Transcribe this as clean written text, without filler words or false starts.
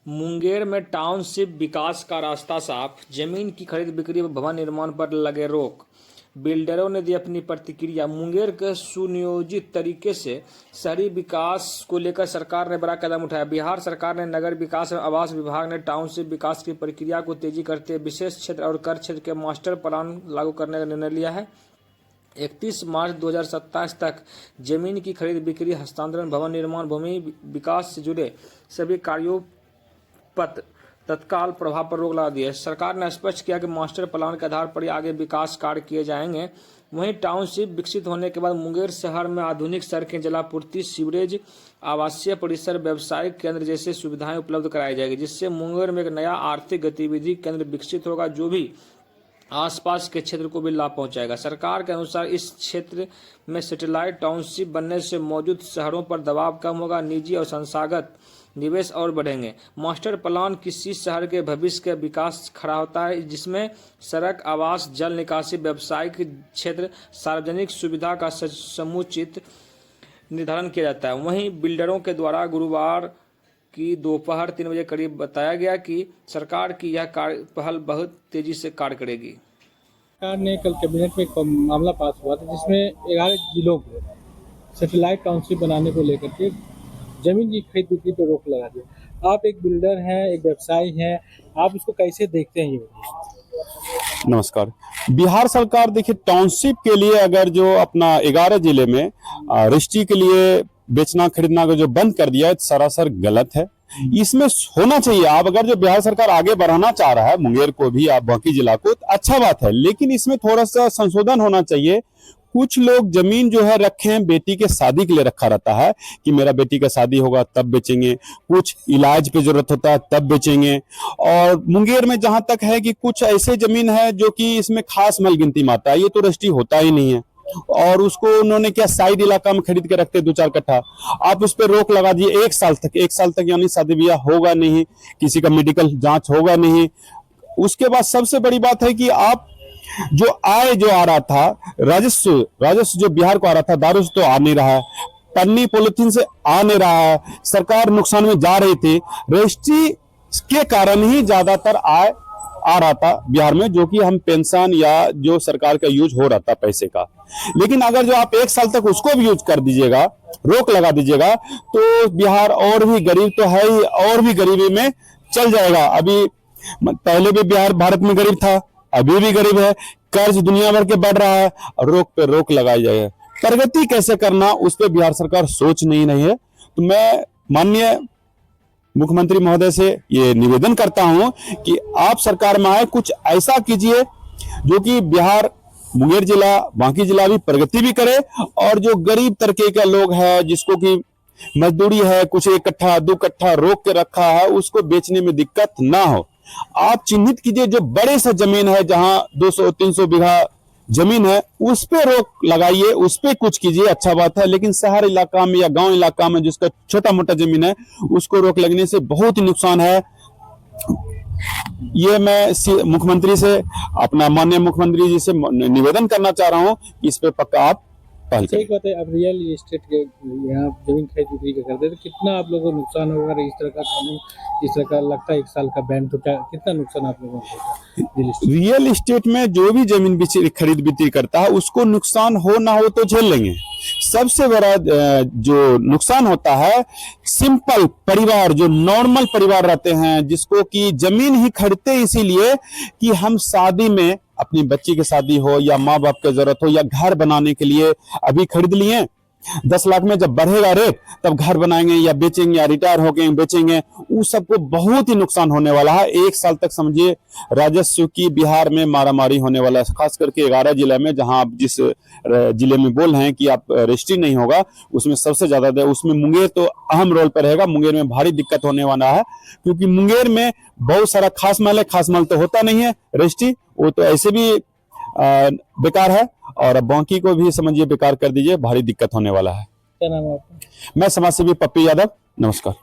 मुंगेर में टाउनशिप विकास का रास्ता साफ, जमीन की खरीद बिक्री व भवन निर्माण पर लगे रोक। बिल्डरों ने दी अपनी प्रतिक्रिया। मुंगेर के सुनियोजित तरीके से शहरी विकास को लेकर सरकार ने बड़ा कदम उठाया। बिहार सरकार ने नगर विकास एवं आवास विभाग ने टाउनशिप विकास की प्रक्रिया को तेजी करते हुए विशेष क्षेत्र और कर क्षेत्र के मास्टर प्लान लागू करने का निर्णय लिया है। 31 मार्च 2027 तक जमीन की खरीद बिक्री, हस्तांतरण, भवन निर्माण, भूमि विकास से जुड़े सभी कार्यों पर तत्काल प्रभाव पर रोक लगा दी है। सरकार ने स्पष्ट किया कि मास्टर प्लान के आधार पर ही आगे विकास कार्य किए जाएंगे। वहीं टाउनशिप विकसित होने के बाद मुंगेर शहर में आधुनिक सड़कें, जलापूर्ति, सीवरेज, आवासीय परिसर, व्यावसायिक केंद्र जैसी सुविधाएं उपलब्ध कराई जाएगी, जिससे मुंगेर में एक नया आर्थिक गतिविधि केंद्र विकसित होगा, जो भी आसपास के क्षेत्र को भी लाभ पहुंचाएगा। सरकार के अनुसार इस क्षेत्र में सैटेलाइट टाउनशिप बनने से मौजूद शहरों पर दबाव कम होगा, निजी और संस्थागत निवेश और बढ़ेंगे। मास्टर प्लान किसी शहर के भविष्य का विकास खड़ा होता है, जिसमें सड़क, आवास, जल निकासी, व्यावसायिक क्षेत्र, सार्वजनिक सुविधा का समुचित निर्धारण किया जाता है। वहीं बिल्डरों के द्वारा गुरुवार की दोपहर 3 बजे करीब बताया गया कि सरकार की यह पहल बहुत तेजी से कार्य करेगी। सरकार ने कल कैबिनेट में एक मामला पास हुआ था, जिसमें 11 जिलों को सैटेलाइट टाउनशिप बनाने को लेकर के जमीन की खरीद बिक्री पर रोक लगा दिया। आप एक बिल्डर हैं, एक व्यवसायी हैं, आप इसको कैसे देखते हैं? ये नमस्कार। बिहार सरकार देखिए, टाउनशिप के लिए अगर जो अपना 11 जिले में रजिस्ट्री के लिए बेचना खरीदना जो बंद कर दिया है, सरासर गलत है। इसमें होना चाहिए। आप अगर जो बिहार सरकार आगे बढ़ाना चाह रहा है मुंगेर को भी, आप बाकी जिला को, तो अच्छा बात है, लेकिन इसमें थोड़ा सा संशोधन होना चाहिए। कुछ लोग जमीन जो है रखे हैं बेटी के शादी के लिए रखा रहता है कि मेरा बेटी का शादी होगा तब बेचेंगे, कुछ इलाज पे जरूरत होता है तब बेचेंगे। और मुंगेर में जहां तक है कि कुछ ऐसे जमीन है जो कि इसमें खास मल गिनती में आता है, ये तो रजिस्ट्री होता ही नहीं है, और उसको उन्होंने क्या साइड इलाका में खरीद के रखते 2-4 कट्ठा। आप उस पर रोक लगा दिए 1 साल तक। 1 साल तक यानी शादी ब्याह होगा नहीं, किसी का मेडिकल जांच होगा नहीं। उसके बाद सबसे बड़ी बात है कि आप जो आय जो आ रहा था, राजस्व जो बिहार को आ रहा था, दारू से तो आ नहीं रहा है, पन्नी पॉलिथीन से आ नहीं रहा है, सरकार नुकसान में जा रही थी। रजिस्ट्री के कारण ही ज्यादातर आय आ रहा था बिहार में, जो कि हम पेंशन या जो सरकार का यूज हो रहा था पैसे का। लेकिन अगर जो आप 1 साल तक उसको भी यूज कर दीजिएगा, रोक लगा दीजिएगा, तो बिहार और भी गरीब तो है ही, और भी गरीबी में चल जाएगा। अभी पहले भी बिहार भारत में गरीब था, अभी भी गरीब है, कर्ज दुनिया भर के बढ़ रहा है, रोक पे रोक लगाई जाए। प्रगति कैसे करना उस पर बिहार सरकार सोच नहीं रही है। तो मैं माननीय मुख्यमंत्री महोदय से ये निवेदन करता हूं कि आप सरकार में आए, कुछ ऐसा कीजिए जो कि बिहार, मुंगेर जिला, बाकी जिला भी प्रगति भी करे, और जो गरीब तबके का लोग है, जिसको कि मजदूरी है, कुछ 1 कट्ठा 2 कट्ठा रोक के रखा है, उसको बेचने में दिक्कत ना हो। आप चिन्हित कीजिए जो बड़े से जमीन है, जहां 200-300 बीघा जमीन है, उस पे रोक लगाइए, उस पे कुछ कीजिए, अच्छा बात है। लेकिन शहर इलाका में या गांव इलाका में जिसका छोटा मोटा जमीन है, उसको रोक लगने से बहुत ही नुकसान है। ये मैं मुख्यमंत्री से, अपना माननीय मुख्यमंत्री जी से निवेदन करना चाह रहा हूं कि इस पे पक्का आप पहल करें। एक बात है, अब रियल एस्टेट के यहाँ जमीन खरीद बिक्री का करते हैं, तो कितना आप लोगों को नुकसान होगा? इस तरह का कानून, इस तरह का लगता है 1 साल का बैन, तो क्या कितना नुकसान आप लोगों को होगा? रियल एस्टेट में जो भी जमीन खरीद बिक्री करता है, उसको नुकसान हो ना हो तो झेल लेंगे। सबसे बड़ा जो नुकसान होता है, सिंपल परिवार, जो नॉर्मल परिवार रहते हैं, जिसको कि जमीन ही खरीदते इसीलिए कि हम शादी में, अपनी बच्ची की शादी हो या माँ बाप की जरूरत हो या घर बनाने के लिए अभी खरीद लिए, 10 लाख में जब बढ़ेगा रेट तब घर बनाएंगे या बेचेंगे या रिटायर होके बेचेंगे, उस सबको बहुत ही नुकसान होने वाला है। 1 साल तक समझिए राजस्व की बिहार में मारामारी होने वाला है, खास करके 11 जिले में, जहां आप जिस जिले में बोल रहे हैं कि आप रजिस्ट्री नहीं होगा, उसमें सबसे ज्यादा, उसमें मुंगेर तो अहम रोल पर रहेगा। मुंगेर में भारी दिक्कत होने वाला है, क्योंकि मुंगेर में बहुत सारा खास माल है, खास माल तो होता नहीं है रजिस्ट्री, वो तो ऐसे भी बेकार है, और अब बाकी को भी समझिए बेकार कर दीजिए, भारी दिक्कत होने वाला है। क्या नाम है आपका? मैं समाजसेवी पप्पी यादव। नमस्कार।